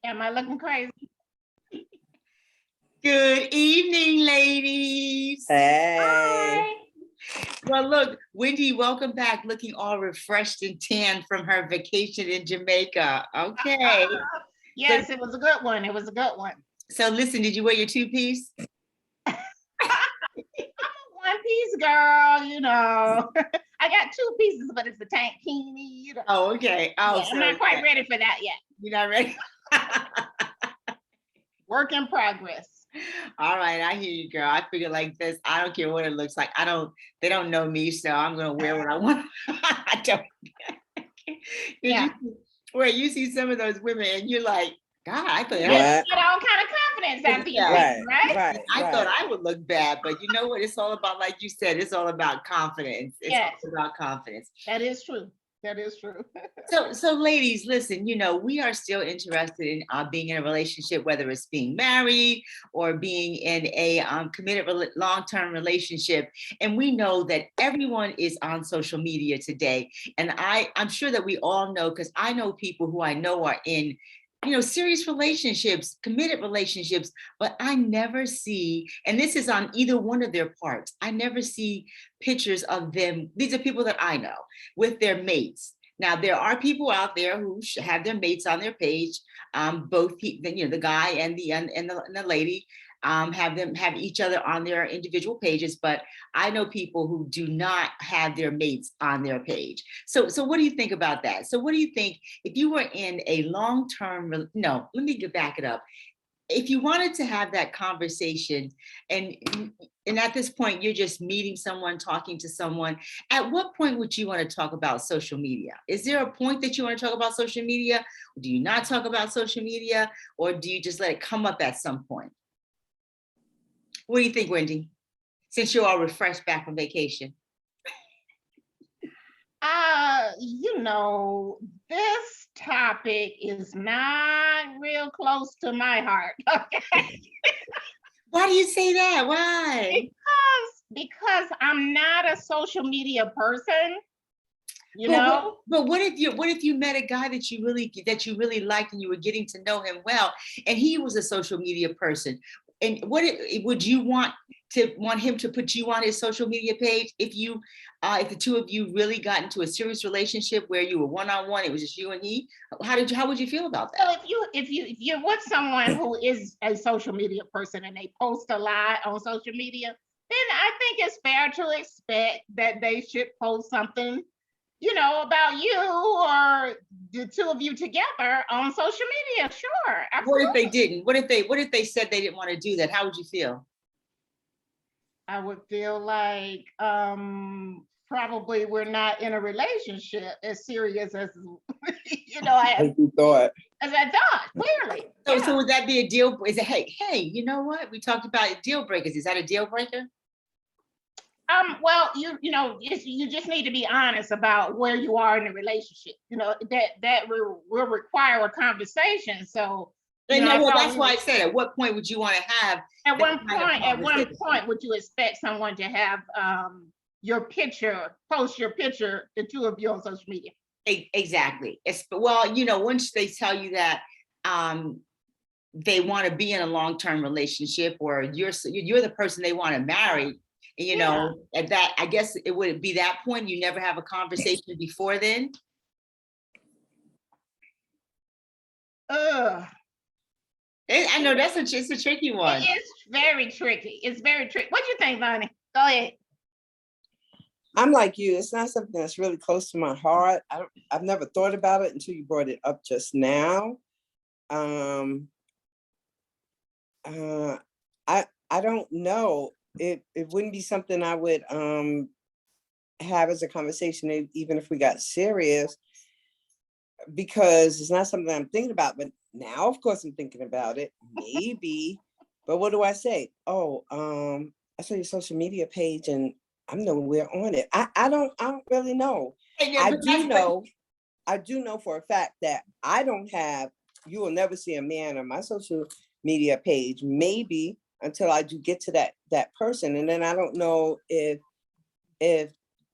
Am I looking crazy? Good evening, ladies. Hey. Hi. Well, look, Wendy, welcome back, looking all refreshed and tan from her vacation in Jamaica. Okay. Yes, it was a good one. It was a good one. So listen, did you wear your two-piece? I'm a one-piece girl, you know. I got two pieces, but it's a tankini. You know. Oh, okay. Oh, Yeah, I'm not quite ready for that yet. You're not ready? Work in progress. All right, I hear you, girl. I figure like this. I don't care what it looks like. They don't know me, so I'm gonna wear what I want. I don't. Yeah. Where you see some of those women and you're like, God, I thought You get all kind of confidence after you Yeah. right? I thought I would look bad, but you know what? It's all about, like you said, it's all about confidence. It's all about confidence. That is true. That is true. So ladies, listen, you know, we are still interested in being in a relationship, whether it's being married or being in a committed long-term relationship. And we know that everyone is on social media today. And I'm sure that we all know, because I know people who I know are in, you know, serious relationships, committed relationships, but I never see, and this is on either one of their parts, I never see pictures of them. These are people that I know with their mates. Now, there are people out there who have their mates on their page. Both, the guy and the lady have each other on their individual pages, but I know people who do not have their mates on their page. So what do you think about that? So what do you think if you were in a long-term, no, let me back it up. If you wanted to have that conversation and at this point you're just meeting someone, talking to someone, at what point would you want to talk about social media? Is there a point that you want to talk about social media? Do you not talk about social media, or do you just let it come up at some point? What do you think, Wendy? Since you're all refreshed back from vacation. You know, this topic is not real close to my heart. Okay. Why do you say that? Why? Because I'm not a social media person. But what if you met a guy that you really liked and you were getting to know him well, and he was a social media person? And would you want him to put you on his social media page if the two of you really got into a serious relationship where you were one-on-one, it was just you and he? How would you feel about that? So if you're with someone who is a social media person and they post a lot on social media, then I think it's fair to expect that they should post something, you know, about you or the two of you together on social media. Sure, absolutely. What if they didn't? What if they said they didn't want to do that? How would you feel? I would feel like probably we're not in a relationship as serious as you know As you thought. As I thought, clearly. So would that be a deal? Is it hey, you know what? We talked about deal breakers. Is that a deal breaker? Well, you just need to be honest about where you are in the relationship. You know, that will require a conversation. So that's why I said, at what point would you want to have? At one point, would you expect someone to have post your picture, the two of you on social media? Exactly. Well, once they tell you that they want to be in a long-term relationship, or you're the person they want to marry, at that, I guess it would be that point. You never have a conversation before then. I know it's a tricky one. It's very tricky. It's very tricky. What do you think, Vonnie? Go ahead. I'm like you. It's not something that's really close to my heart. I've never thought about it until you brought it up just now. I don't know. It wouldn't be something I would have as a conversation, even if we got serious, because it's not something I'm thinking about. But now, of course, I'm thinking about it. Maybe, but what do I say? Oh, I saw your social media page, and I'm nowhere on it. I don't really know. I do know for a fact that you will never see a man on my social media page, maybe until I do get to that person. And then I don't know if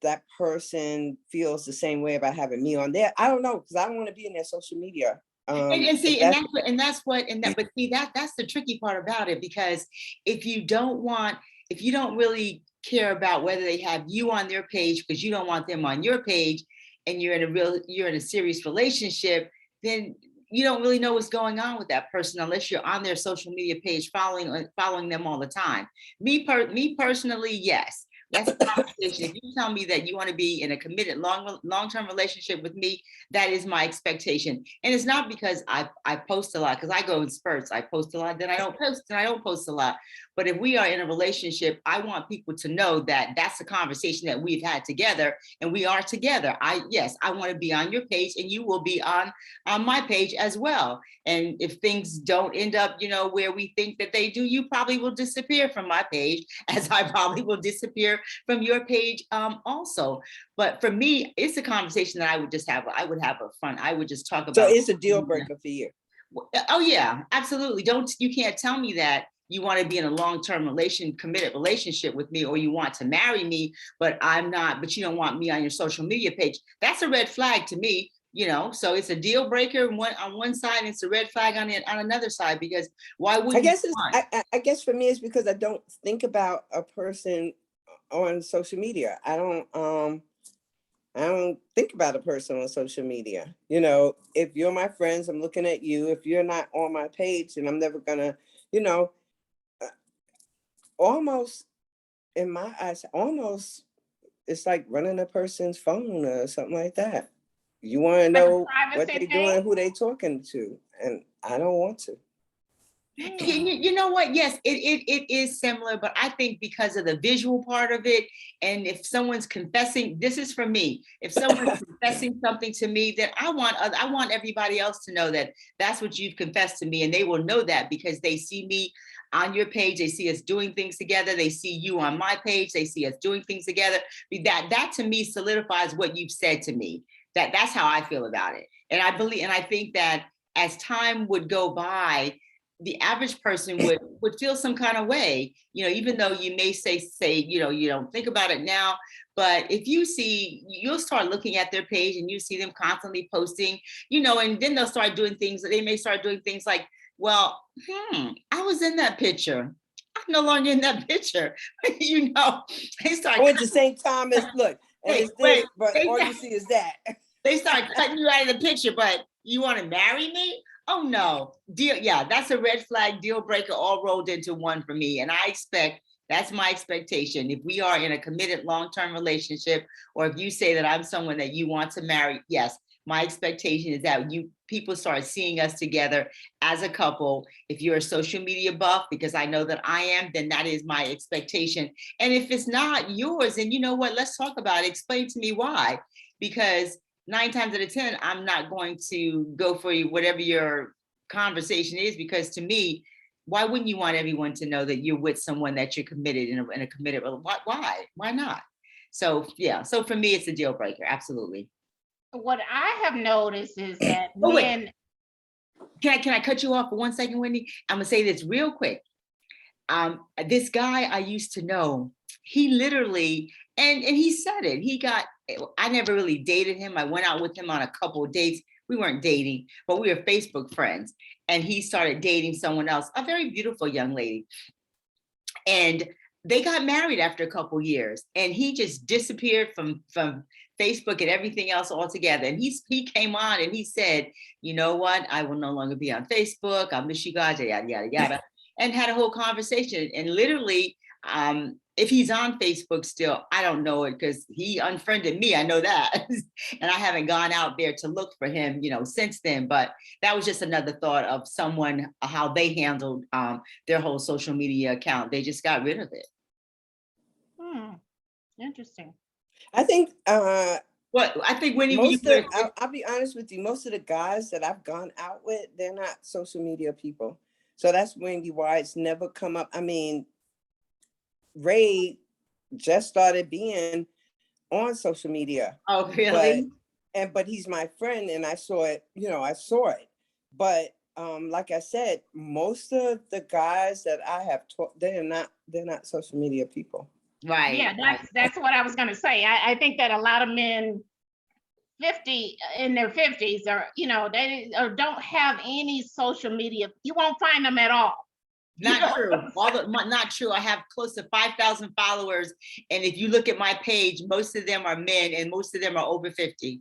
that person feels the same way about having me on there. I don't know, because I don't want to be in their social media And see, That's but see, that's the tricky part about it, because if you don't really care about whether they have you on their page because you don't want them on your page, and you're in a serious relationship, then you don't really know what's going on with that person unless you're on their social media page following them all the time. Me personally, yes. That's a conversation. If you tell me that you want to be in a committed long-term relationship with me, that is my expectation. And it's not because I post a lot, because I go in spurts. I post a lot, then I don't post, and I don't post a lot. But if we are in a relationship, I want people to know that that's a conversation that we've had together, and we are together. I want to be on your page, and you will be on my page as well. And if things don't end up, where we think that they do, you probably will disappear from my page, as I probably will disappear from your page also. But for me, it's a conversation that I would have a fun. I would just talk about. So it's a deal breaker for you. Oh yeah, absolutely. You can't tell me that you want to be in a long-term committed relationship with me, or you want to marry me, but I'm not, but you don't want me on your social media page. That's a red flag to me. So it's a deal breaker on one side, and it's a red flag on another side, because why would I guess for me, it's because I don't think about a person on social media. I don't think about a person on social media. If you're my friends, I'm looking at you. If you're not on my page, and I'm never gonna, almost in my eyes, almost it's like running a person's phone or something like that. You want to know what they're doing, who they talking to, and I don't want to. You know what? Yes, it is similar, but I think because of the visual part of it, and if someone's confessing, this is for me. If someone's confessing something to me, then I want everybody else to know that that's what you've confessed to me, and they will know that because they see me on your page, they see us doing things together, they see you on my page, they see us doing things together. That to me solidifies what you've said to me. That's how I feel about it. And I think that as time would go by, the average person would feel some kind of way, even though you may say, you don't think about it now, but if you'll start looking at their page and you see them constantly posting, and then they'll start doing things. They may start doing things like, well, I was in that picture. I'm no longer in that picture. They start. I went to St. Thomas. Look, and it's this, but all you see is that. They start cutting you out of the picture, but you want to marry me? Oh no, that's a red flag, deal breaker, all rolled into one for me. And that's my expectation. If we are in a committed long-term relationship, or if you say that I'm someone that you want to marry, yes, my expectation is that people start seeing us together as a couple. If you're a social media buff, because I know that I am, then that is my expectation. And if it's not yours, then you know what, let's talk about it. Explain to me why, because 9 times out of 10, I'm not going to go for you, whatever your conversation is, because to me, why wouldn't you want everyone to know that you're with someone that you're committed in a committed? Why not? So yeah. So for me, it's a deal breaker. Absolutely. What I have noticed is that men. Can I cut you off for 1 second, Wendy? I'm gonna say this real quick. This guy I used to know, he literally, and he said it. I never really dated him. I went out with him on a couple of dates. We weren't dating, but we were Facebook friends. And he started dating someone else, a very beautiful young lady. And they got married after a couple of years. And he just disappeared from Facebook and everything else altogether. And he came on and he said, you know what? I will no longer be on Facebook. I miss you guys, yada, yada, yada. And had a whole conversation. And literally, if he's on Facebook still, I don't know it because he unfriended me. I know that. And I haven't gone out there to look for him, since then. But that was just another thought of someone, how they handled their whole social media account. They just got rid of it. Interesting. I think I think when I'll be honest with you, most of the guys that I've gone out with, they're not social media people. So that's maybe why it's never come up. I mean, Ray just started being on social media. Oh, really? But he's my friend, and I saw it. I saw it. But like I said, most of the guys that I have taught, they're not social media people. Right. Yeah, that's what I was gonna say. I think that a lot of men 50 in their 50s, or they or don't have any social media. You won't find them at all. Not true. Not true. I have close to 5,000 followers, and if you look at my page, most of them are men, and most of them are over 50.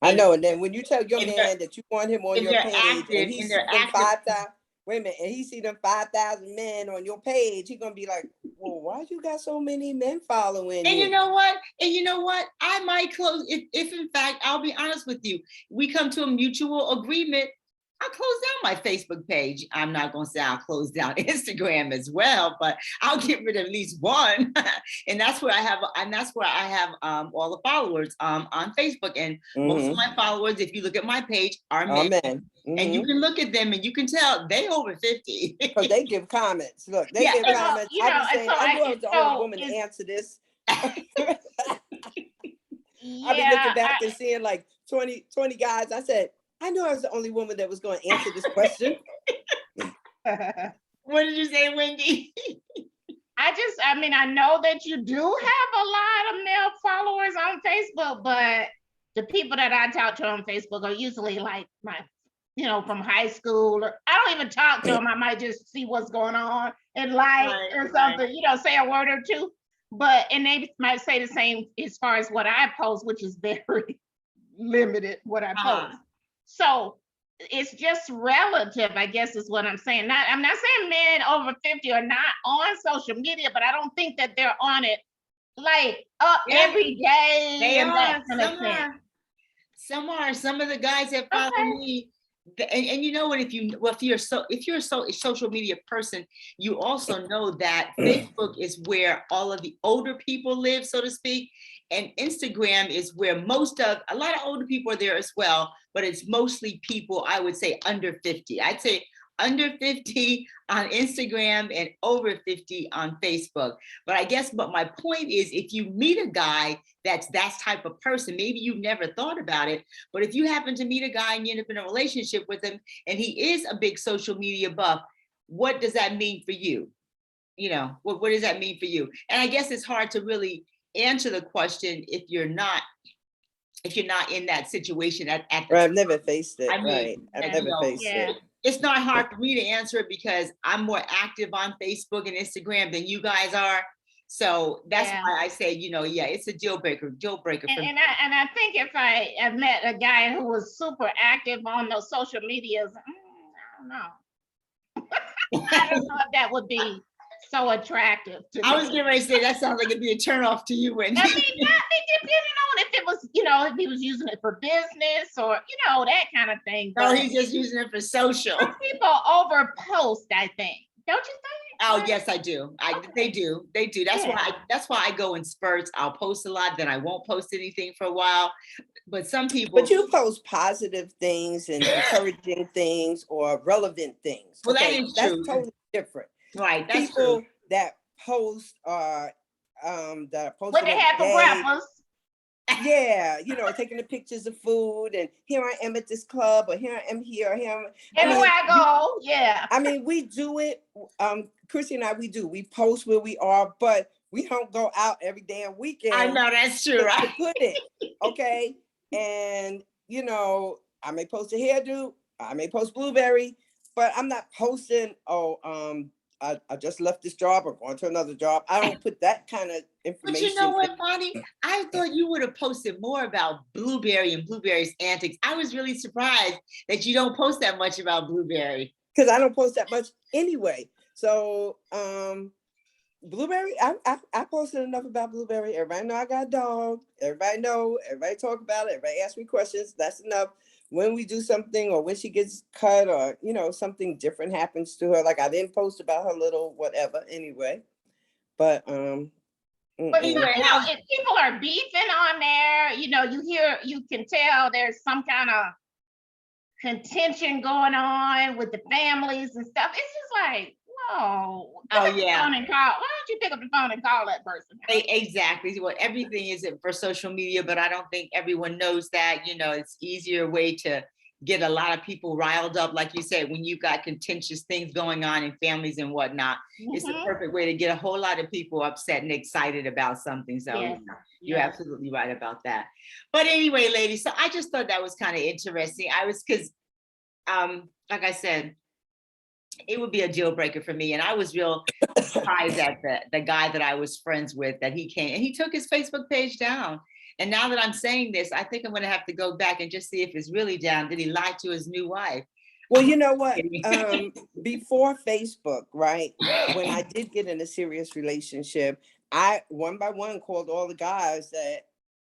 I know. And then when you tell your and man that you want him on and your they're page, active, and he and see they're them active. 5,000, wait a minute, and he see them 5,000 men on your page, he gonna be like, well, why you got so many men following And you? you know what? And you know what? I might close if in fact, I'll be honest with you, we come to a mutual agreement. I'll close down my Facebook page. I'm not gonna say I'll close down Instagram as well, but I'll get rid of at least one. And that's where I have all the followers on Facebook. And most of my followers, if you look at my page, are men. And you can look at them and you can tell they over 50. Because they give comments. Look, they Yeah, give comments. you I know, be saying, so I knew I was the so only woman to it's- answer this. Yeah, I be looking back and seeing like 20 guys. I said, I knew I was the only woman that was going to answer this question. What did you say, Wendy? I know that you do have a lot of male followers on Facebook, but the people that I talk to on Facebook are usually like my, from high school, or I don't even talk to them. I might just see what's going on and or something, say a word or two. And they might say the same as far as what I post, which is very limited what I post. So it's just relative, I guess is what I'm saying. I'm not saying men over 50 are not on social media, but I don't think that they're on it like up every day. They and are. that kind of thing. Some are. Some of the guys that follow me. And you know what? If you're a social media person, you also know that Facebook is where all of the older people live, so to speak, and Instagram is where a lot of older people are there as well, but it's mostly people, I would say, under 50. I'd say under 50 on Instagram and over 50 on Facebook. But my point is, if you meet a guy that's that type of person, maybe you've never thought about it, but if you happen to meet a guy and you end up in a relationship with him and he is a big social media buff, what does that mean for you? What does that mean for you? And I guess it's hard to really answer the question if you're not in that situation at the I've never faced it. I mean, I've never faced it. It's not hard for me to answer it because I'm more active on Facebook and Instagram than you guys are. So that's why I say, it's a deal breaker for me. And I think if I have met a guy who was super active on those social medias, I don't know. I don't know if that would be so attractive to me. I was getting ready to say that sounds like it'd be a turnoff to you, Wendy. I mean, depending on if it was, if he was using it for business or, that kind of thing. No, he's just using it for social. Some people overpost, I think. Don't you think? Oh, yes, I do. They do. That's why I go in spurts. I'll post a lot, then I won't post anything for a while. But some people. But you post positive things and encouraging things or relevant things. Well, that's totally different. Right. That's people true. that post that are posting what they have for breakfast. Yeah, taking the pictures of food and here I am at this club or here I am here, everywhere I go. Yeah. I mean, we do it. Chrissy and I, we post where we are, but we don't go out every damn weekend. I know that's true, right? To put it, okay. And I may post a hairdo, I may post Blueberry, but I'm not posting, I just left this job or going to another job. I don't put that kind of information. But you know what, Bonnie? I thought you would have posted more about Blueberry and Blueberry's antics. I was really surprised that you don't post that much about Blueberry. Because I don't post that much anyway. So Blueberry, I posted enough about Blueberry. Everybody know I got a dog. Everybody talk about it. Everybody ask me questions. That's enough. When we do something or when she gets cut or, something different happens to her. Like I didn't post about her little whatever anyway. But But if people are beefing on there, you can tell there's some kind of contention going on with the families and stuff. It's just like, whoa. Why don't you pick up the phone and call that person? Exactly. Well, everything isn't for social media, but I don't think everyone knows that. It's easier way to get a lot of people riled up, like you said, when you've got contentious things going on in families and whatnot. It's a Mhm. perfect way to get a whole lot of people upset and excited about something. So Yes, yeah, you're yes. absolutely right about that. But anyway, ladies, so I just thought that was kind of interesting. Because like I said, it would be a deal breaker for me. And I was real surprised at the guy that I was friends with, that he came and he took his Facebook page down. And now that I'm saying this, I think I'm going to have to go back and just see if it's really down. Did he lie to his new wife? Well, you know what? Before Facebook, right? When I did get in a serious relationship, I one by one called all the guys that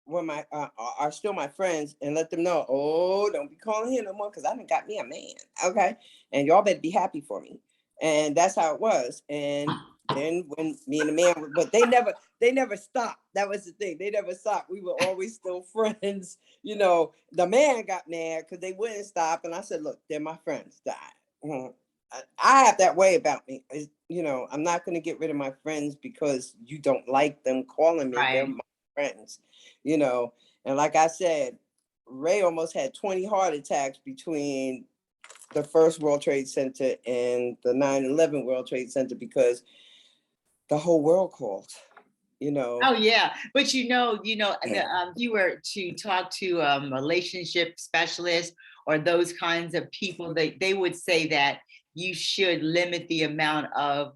were my are still my friends and let them know, oh, don't be calling him no more because I done got me a man. Okay. And y'all better be happy for me. And that's how it was. And then when me and the man, but they never stopped. That was the thing. They never stopped. We were always still friends. You know, the man got mad because they wouldn't stop. And I said, look, they're my friends. I have that way about me. You know, I'm not going to get rid of my friends because you don't like them calling me. Right. They're my friends, you know. And like I said, Ray almost had 20 heart attacks between the first World Trade Center and the 9/11 World Trade Center because the whole world called, you know. Oh yeah, but you know, if you were to talk to relationship specialists or those kinds of people, they would say that you should limit the amount of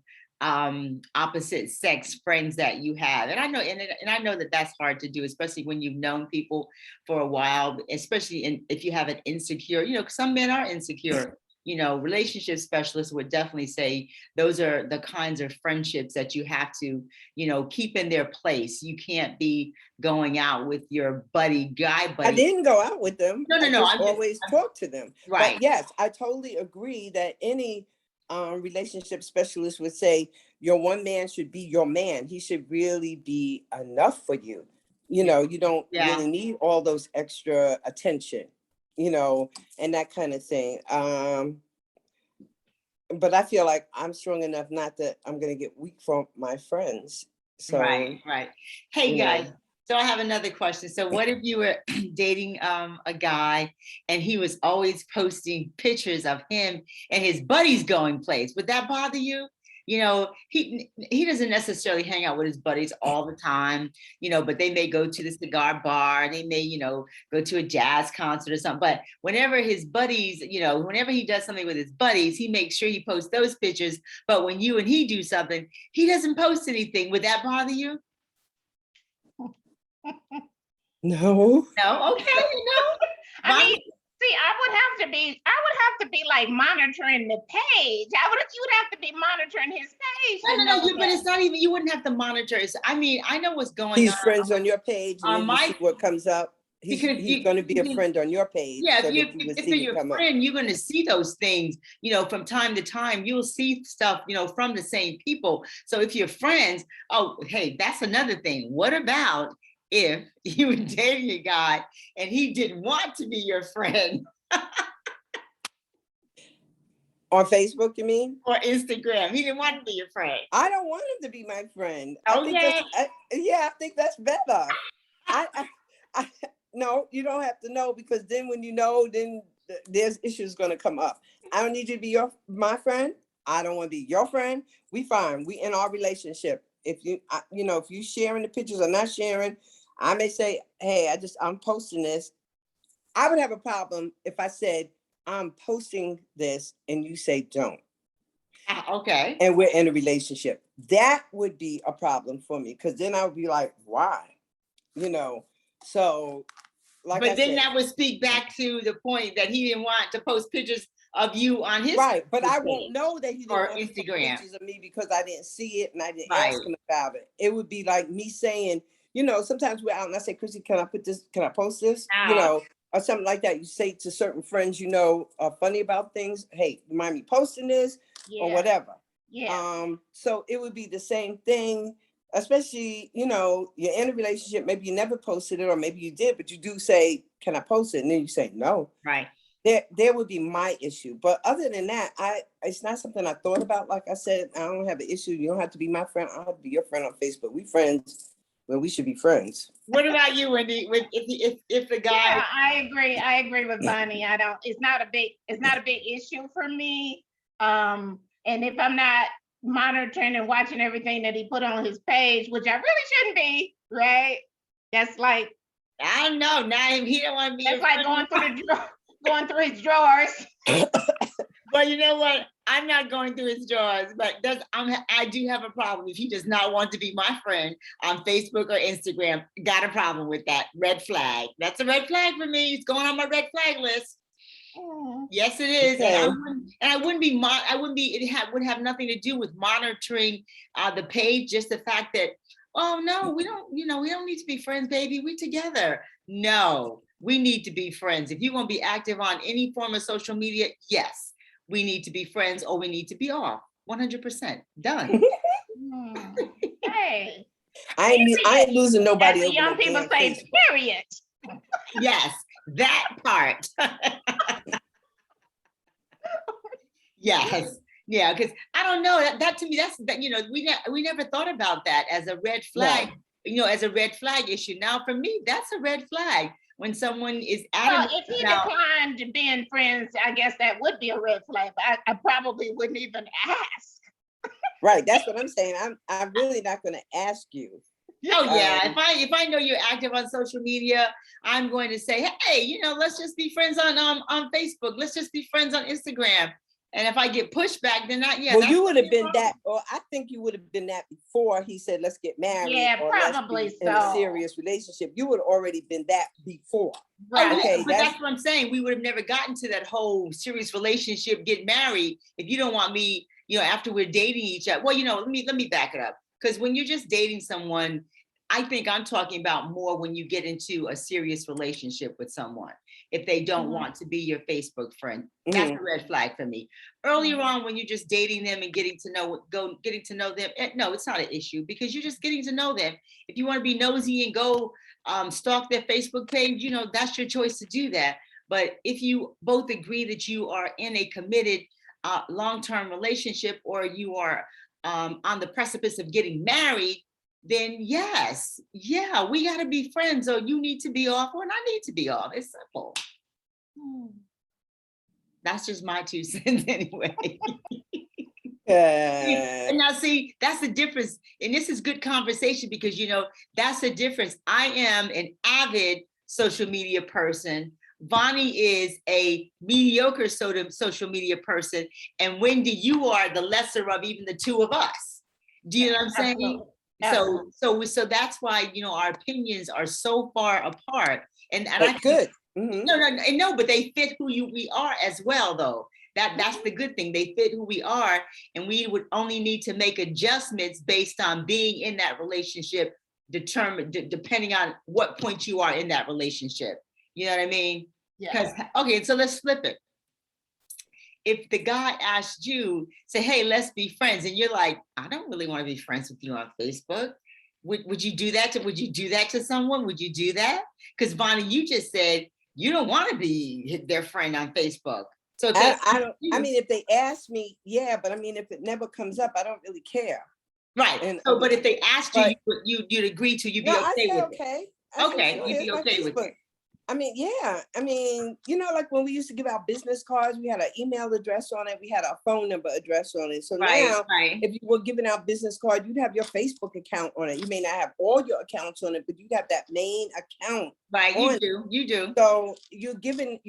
opposite sex friends that you have. And I know, and I know that that's hard to do, especially when you've known people for a while, especially if you have an insecure, you know, some men are insecure. You know, relationship specialists would definitely say those are the kinds of friendships that you have to, you know, keep in their place. You can't be going out with your guy buddy. I didn't go out with them. No. I just always talk to them. Right. But yes, I totally agree that any relationship specialist would say your one man should be your man. He should really be enough for you. You know, you don't really need all those extra attention, you know, and that kind of thing. But I feel like I'm strong enough not that I'm going to get weak from my friends. So, right. Hey guys, so I have another question. So what if you were dating a guy and he was always posting pictures of him and his buddies going places? Would that bother you? You know, he doesn't necessarily hang out with his buddies all the time, you know, but they may go to the cigar bar, they may, you know, go to a jazz concert or something. But whenever his buddies, you know, whenever he does something with his buddies, he makes sure he posts those pictures. But when you and he do something, he doesn't post anything. Would that bother you? no. No, okay, no. I mean, see, I would have to be like monitoring the page. You would have to be monitoring his page. No, but it's not even, you wouldn't have to monitor. I mean, I know what's going on. He's friends on your page and then you see what comes up. He's going to be a friend on your page. Yeah, so if you're your friend, you're going to see those things, you know, from time to time. You'll see stuff, you know, from the same people. So if you're friends, oh, hey, that's another thing. What about if you were dating a guy and he didn't want to be your friend? On Facebook, you mean? Or Instagram. He didn't want to be your friend. I don't want him to be my friend. Okay. I think that's better. No, you don't have to know, because then when you know, then there's issues going to come up. I don't need you to be my friend. I don't want to be your friend. We fine. We in our relationship. If you if you sharing the pictures or not sharing, I may say, hey, I'm posting this. I would have a problem if I said, I'm posting this and you say don't. Okay. And we're in a relationship. That would be a problem for me, because then I would be like, why? You know, so like but then that would speak back to the point that he didn't want to post pictures of you on his right. But I won't know that he didn't want Instagram to post pictures of me because I didn't see it and I didn't ask him about it. It would be like me saying, sometimes we're out and I say, Chrissy, can I put this? Can I post this? Or something like that. You say to certain friends, are funny about things. Hey, you mind me posting this or whatever. Yeah. So it would be the same thing, especially, you're in a relationship. Maybe you never posted it, or maybe you did, but you do say, can I post it? And then you say no. Right. There would be my issue. But other than that, it's not something I thought about. Like I said, I don't have an issue. You don't have to be my friend. I don't have to be your friend on Facebook. We friends. when we should be friends. What about you, Wendy? If the guy, Yeah, I agree with Bonnie. It's not a big issue for me. And if I'm not monitoring and watching everything that he put on his page, which I really shouldn't be, right? That's like I don't know, now he don't want to be. that's like going through his drawers. But you know what? I'm not going through his drawers, but I do have a problem if he does not want to be my friend on Facebook or Instagram. Got a problem with that. Red flag. That's a red flag for me. It's going on my red flag list. Yes, it is. Okay. Would have nothing to do with monitoring the page. Just the fact that, oh no, we don't need to be friends, baby. We together. No, we need to be friends. If you're gonna be active on any form of social media, yes, we need to be friends or we need to be off. 100%. Done. Hey, I ain't losing as nobody. the over young no people damn say, Facebook. period. Yes, that part. Yes. Yeah, because I don't know, that to me, we never thought about that as a red flag, as a red flag issue. Now, for me, that's a red flag when someone is Well, adamant if he about, declined being friends, I guess that would be a red flag, but I probably wouldn't even ask. Right, that's what I'm saying. I'm really not going to ask you. oh yeah, if I know you're active on social media, I'm going to say, hey, let's just be friends on Facebook. Let's just be friends on Instagram. And if I get pushback, then Well, you would have been that, or I think you would have been that before he said, let's get married. Yeah, or let's probably be in a so. serious relationship. You would have already been that before. Right. Okay, but that's what I'm saying. We would have never gotten to that whole serious relationship, get married, if you don't want me, after we're dating each other. Well, let me back it up. Because when you're just dating someone, I think I'm talking about more when you get into a serious relationship with someone. If they don't want to be your Facebook friend, that's a red flag for me. Earlier on, when you're just dating them and getting to know them, no, it's not an issue because you're just getting to know them. If you want to be nosy and go stalk their Facebook page, that's your choice to do that. But if you both agree that you are in a committed long-term relationship or you are on the precipice of getting married, then yes, yeah, we got to be friends, or you need to be off, or I need to be off. It's simple. That's just my 2 cents anyway. And now see, that's the difference. And this is good conversation because, that's the difference. I am an avid social media person. Bonnie is a mediocre social media person. And Wendy, you are the lesser of even the two of us. Do you know what I'm saying? Absolutely. So that's why, our opinions are so far apart. And But good. No, but they fit we are as well, though. That's the good thing. They fit who we are, and we would only need to make adjustments based on being in that relationship, depending on what point you are in that relationship. You know what I mean? Yeah. Okay, so let's flip it. If the guy asked you, say, hey, let's be friends, and you're like, I don't really want to be friends with you on Facebook. Would you do that to someone? Would you do that? Because Bonnie, you just said you don't want to be their friend on Facebook. So I mean, if they ask me, yeah, but I mean, if it never comes up, I don't really care. Right. And but if they asked you'd agree to, you'd be okay with it. Okay. Okay, you'd be okay with it. I mean, yeah. I mean, like when we used to give out business cards, we had an email address on it. We had a phone number address on it. So now, if you were giving out business card, you'd have your Facebook account on it. You may not have all your accounts on it, but you'd have that main account. Right, you do. So you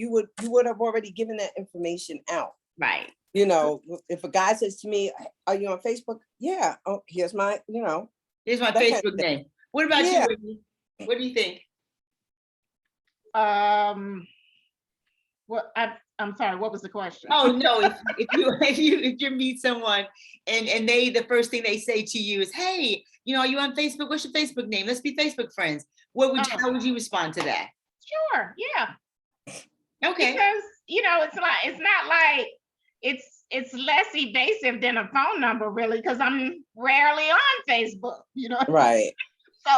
would have already given that information out. Right. If a guy says to me, are you on Facebook? Yeah. Oh, here's my, Here's my Facebook name. What about you, Whitney? What do you think? I'm sorry, what was the question? Oh no, if you meet someone and the first thing they say to you is, hey, are you on Facebook? What's your Facebook name? Let's be Facebook friends. How would you respond to that? Sure, yeah. Okay. Because it's not like it's less evasive than a phone number, really, because I'm rarely on Facebook, Right. So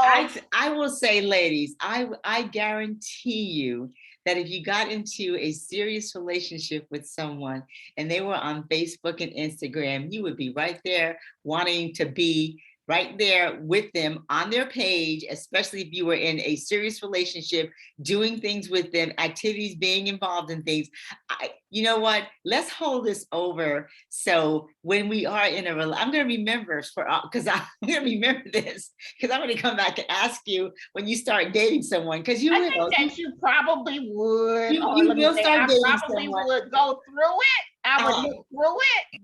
I will say, ladies, I guarantee you that if you got into a serious relationship with someone and they were on Facebook and Instagram, you would be right there wanting to be right there with them on their page, especially if you were in a serious relationship, doing things with them, activities, being involved in things. You know what? Let's hold this over. So when we are in I'm going to remember because I'm going to remember this because I'm going to come back and ask you when you start dating someone, because you I will. think that you probably would, You or let me will say, start I dating probably someone. would go through it. I would Uh-huh. look through it,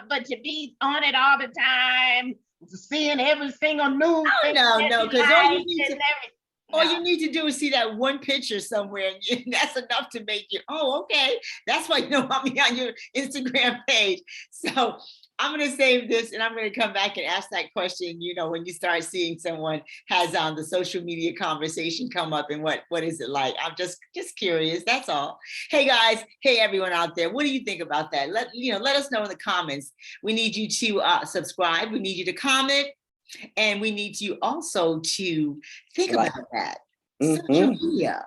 but to be on it all the time, seeing every single new thing No, that you because like and everything. all you need to do is see that one picture somewhere, and that's enough to make you, oh, okay, that's why you know about me on your Instagram page. So I'm going to save this, and I'm going to come back and ask that question, when you start seeing someone has the social media conversation come up, and what is it like? I'm just curious, that's all. Hey guys, hey everyone out there, what do you think about that? Let us know in the comments. We need you to subscribe, we need you to comment, and we need you also to think about that. Social media.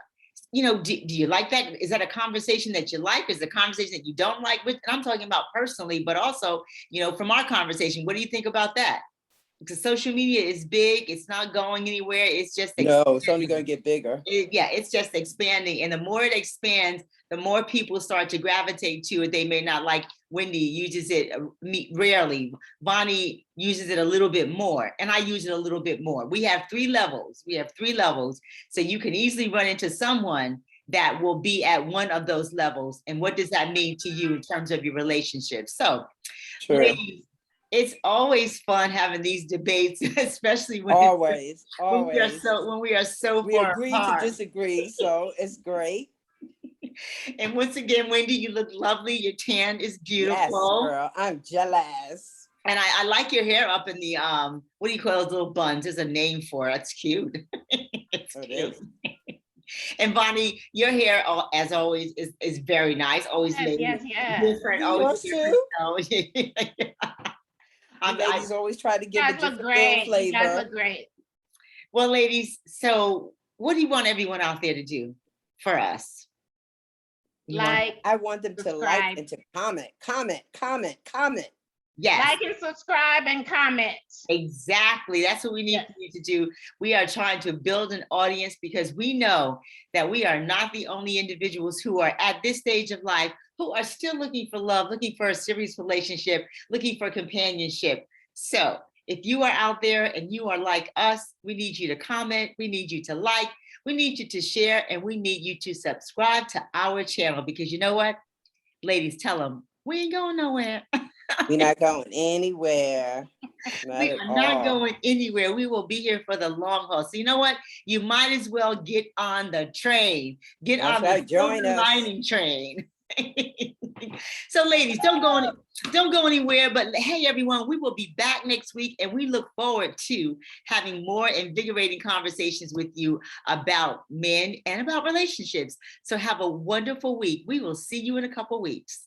Do you like that? Is that a conversation that you like? Is it a conversation that you don't like? And I'm talking about personally, but also, from our conversation, what do you think about that? Because social media is big. It's not going anywhere. It's just no, it's only going to get bigger. It's just expanding. And the more it expands, the more people start to gravitate to it. They may not like. Wendy uses it rarely. Bonnie uses it a little bit more. And I use it a little bit more. We have 3 levels. So you can easily run into someone that will be at one of those levels. And what does that mean to you in terms of your relationship? So, ladies, it's always fun having these debates, especially when we are so we far agree apart. to disagree, so it's great. And once again, Wendy, you look lovely. Your tan is beautiful. Yes, girl, I'm jealous. And I like your hair up in the what do you call those little buns? There's a name for it. It's cute. It's cute. And Bonnie, your hair, as always, is very nice. Always Yes. different. Always different. Ladies always try to give a different flavor. You guys look great. Well, ladies, so what do you want everyone out there to do for us? I want them to like and to comment. Yes. Like and subscribe and comment. Exactly. That's what we need you to do. We are trying to build an audience because we know that we are not the only individuals who are at this stage of life who are still looking for love, looking for a serious relationship, looking for companionship. So if you are out there and you are like us, we need you to comment. We need you to like. We need you to share, and we need you to subscribe to our channel, because you know what? Ladies, tell them we ain't going nowhere. We're not going anywhere. We are not going anywhere. We will be here for the long haul. So you know what? You might as well get on the train. Get on the Silver Lining train. So ladies, don't go anywhere, but hey everyone, we will be back next week, and we look forward to having more invigorating conversations with you about men and about relationships. So have a wonderful week. We will see you in a couple weeks.